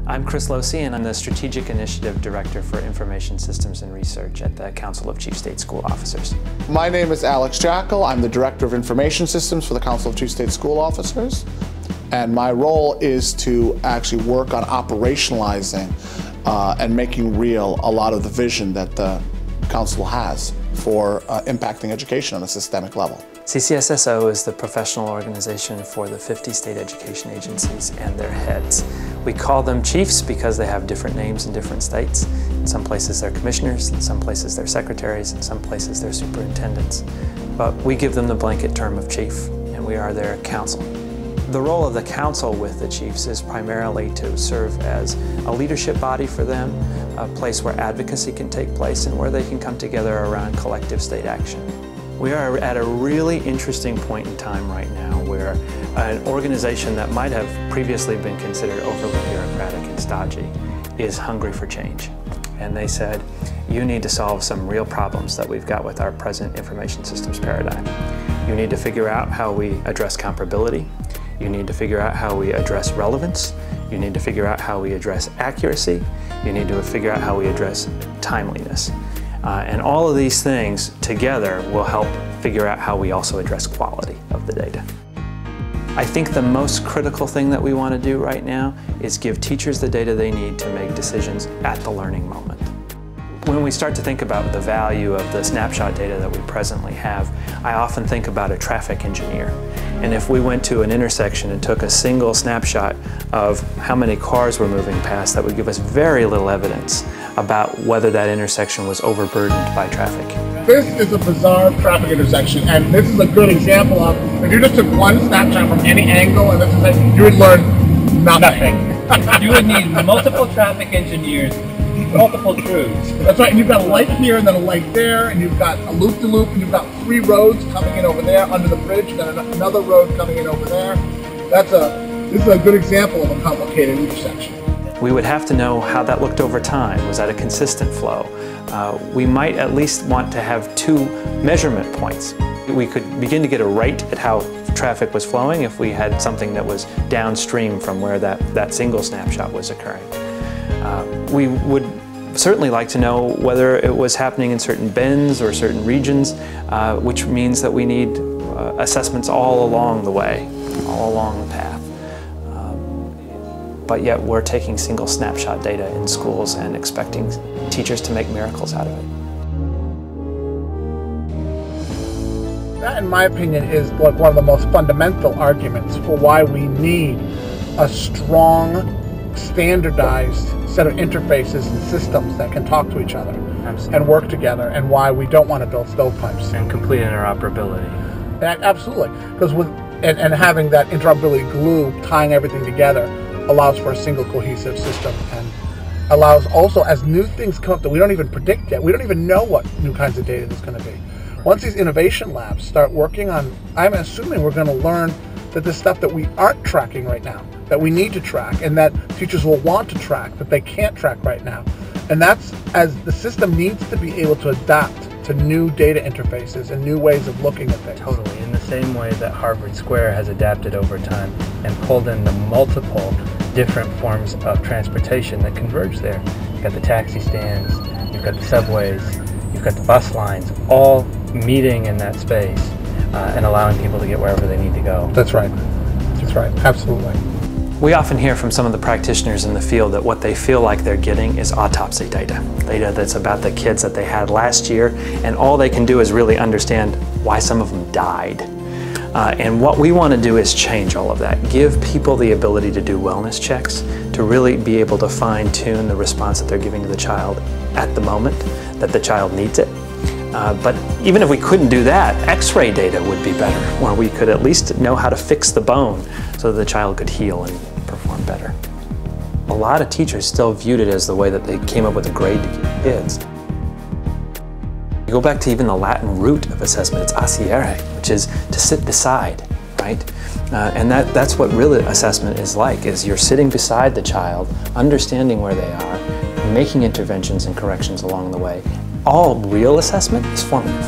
I'm Chris Losey, and I'm the Strategic Initiative Director for Information Systems and Research at the Council of Chief State School Officers. My name is Alex Jackal. I'm the Director of Information Systems for the Council of Chief State School Officers. And my role is to actually work on operationalizing and making real a lot of the vision that the Council has for impacting education on a systemic level. CCSSO is the professional organization for the 50 state education agencies and their heads. We call them chiefs because they have different names in different states. In some places they're commissioners, in some places they're secretaries, in some places they're superintendents. But we give them the blanket term of chief, and we are their council. The role of the council with the chiefs is primarily to serve as a leadership body for them, a place where advocacy can take place and where they can come together around collective state action. We are at a really interesting point in time right now where an organization that might have previously been considered overly bureaucratic and stodgy is hungry for change. And they said, you need to solve some real problems that we've got with our present information systems paradigm. You need to figure out how we address comparability. You need to figure out how we address relevance. You need to figure out how we address accuracy. You need to figure out how we address timeliness. And all of these things together will help figure out how we also address quality of the data. I think the most critical thing that we want to do right now is give teachers the data they need to make decisions at the learning moment. When we start to think about the value of the snapshot data that we presently have, I often think about a traffic engineer. And if we went to an intersection and took a single snapshot of how many cars were moving past, that would give us very little evidence about whether that intersection was overburdened by traffic. This is a bizarre traffic intersection, and this is a good example of, if you just took one snapshot from any angle and this is it, you would learn nothing. You would need multiple traffic engineers, multiple crews. That's right, and you've got a light here and then a light there, and you've got a loop-de-loop, and you've got 3 roads coming in over there under the bridge, and then another road coming in over there. This is a good example of a complicated intersection. We would have to know how that looked over time. Was that a consistent flow? We might at least want to have 2 measurement points. We could begin to get a rate at how traffic was flowing if we had something that was downstream from where that single snapshot was occurring. We would certainly like to know whether it was happening in certain bends or certain regions, which means that we need assessments all along the way, all along the path. But yet we're taking single snapshot data in schools and expecting teachers to make miracles out of it. That, in my opinion, is like one of the most fundamental arguments for why we need a strong, standardized set of interfaces and systems that can talk to each other. Absolutely. And work together, and why we don't want to build stovepipes. And complete interoperability. Absolutely, because and having that interoperability glue tying everything together allows for a single cohesive system, and allows also, as new things come up that we don't even predict yet, we don't even know what new kinds of data there's going to be. Once these innovation labs start working on, I'm assuming we're going to learn that the stuff that we aren't tracking right now, that we need to track, and that teachers will want to track, that they can't track right now. And that's as the system needs to be able to adapt to new data interfaces and new ways of looking at things. Totally, in the same way that Harvard Square has adapted over time and pulled in the multiple different forms of transportation that converge there. You've got the taxi stands, you've got the subways, you've got the bus lines, all meeting in that space and allowing people to get wherever they need to go. That's right. That's right. Absolutely. We often hear from some of the practitioners in the field that what they feel like they're getting is autopsy data. Data that's about the kids that they had last year, and all they can do is really understand why some of them died. And what we want to do is change all of that. Give people the ability to do wellness checks, to really be able to fine-tune the response that they're giving to the child at the moment that the child needs it. But even if we couldn't do that, X-ray data would be better, where we could at least know how to fix the bone so that the child could heal and perform better. A lot of teachers still viewed it as the way that they came up with a grade to give kids. You go back to even the Latin root of assessment, it's assiere, which is to sit beside, right? And that's what really assessment is like, is you're sitting beside the child, understanding where they are, making interventions and corrections along the way. All real assessment is formative.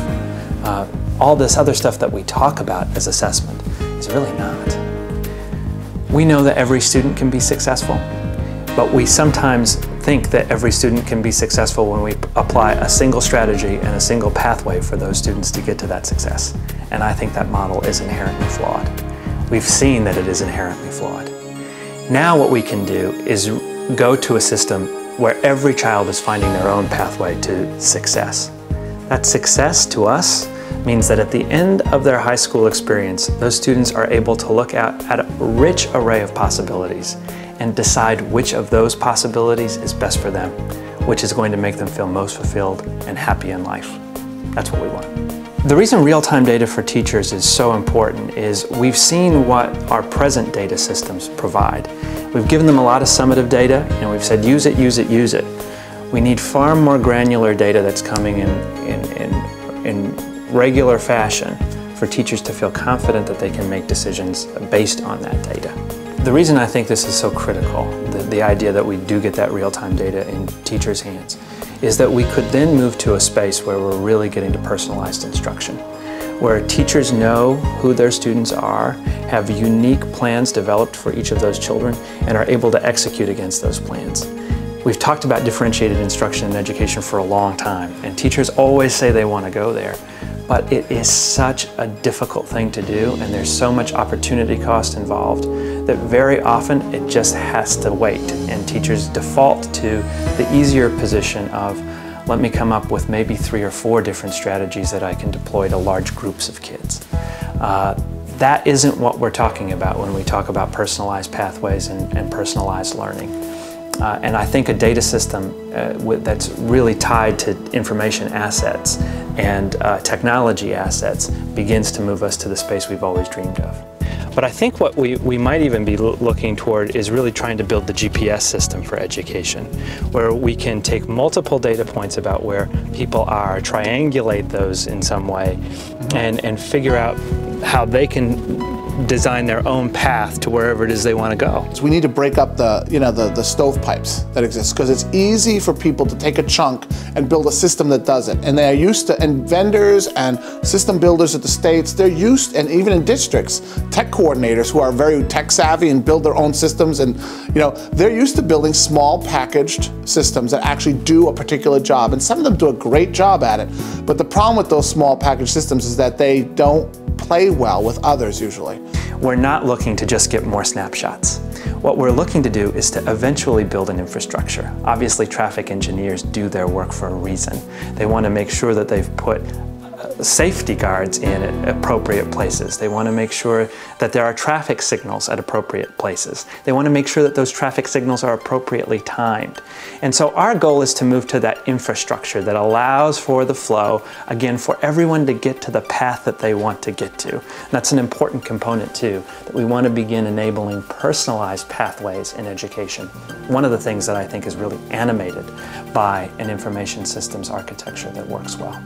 All this other stuff that we talk about as assessment is really not. We know that every student can be successful. But we sometimes think that every student can be successful when we apply a single strategy and a single pathway for those students to get to that success. And I think that model is inherently flawed. We've seen that it is inherently flawed. Now what we can do is go to a system where every child is finding their own pathway to success. That success to us means that at the end of their high school experience, those students are able to look at a rich array of possibilities and decide which of those possibilities is best for them, which is going to make them feel most fulfilled and happy in life. That's what we want. The reason real-time data for teachers is so important is we've seen what our present data systems provide. We've given them a lot of summative data and we've said use it, use it, use it. We need far more granular data that's coming in regular fashion for teachers to feel confident that they can make decisions based on that data. The reason I think this is so critical, the idea that we do get that real-time data in teachers' hands, is that we could then move to a space where we're really getting to personalized instruction, where teachers know who their students are, have unique plans developed for each of those children, and are able to execute against those plans. We've talked about differentiated instruction and education for a long time, and teachers always say they want to go there. But it is such a difficult thing to do, and there's so much opportunity cost involved that very often it just has to wait, and teachers default to the easier position of, let me come up with maybe 3 or 4 different strategies that I can deploy to large groups of kids. That isn't what we're talking about when we talk about personalized pathways and personalized learning. And I think a data system that's really tied to information assets and technology assets begins to move us to the space we've always dreamed of. But I think what we might even be looking toward is really trying to build the GPS system for education, where we can take multiple data points about where people are, triangulate those in some way, and figure out how they can design their own path to wherever it is they want to go. So we need to break up the stovepipes that exist, because it's easy for people to take a chunk and build a system that does it. And they are used to, and vendors and system builders at the states, they're used, and even in districts, tech coordinators who are very tech savvy and build their own systems, and they're used to building small packaged systems that actually do a particular job. And some of them do a great job at it. But the problem with those small packaged systems is that they don't play well with others usually. We're not looking to just get more snapshots. What we're looking to do is to eventually build an infrastructure. Obviously, traffic engineers do their work for a reason. They want to make sure that they've put safety guards in at appropriate places. They want to make sure that there are traffic signals at appropriate places. They want to make sure that those traffic signals are appropriately timed. And so our goal is to move to that infrastructure that allows for the flow, again, for everyone to get to the path that they want to get to. And that's an important component too, that we want to begin enabling personalized pathways in education. One of the things that I think is really animated by an information systems architecture that works well.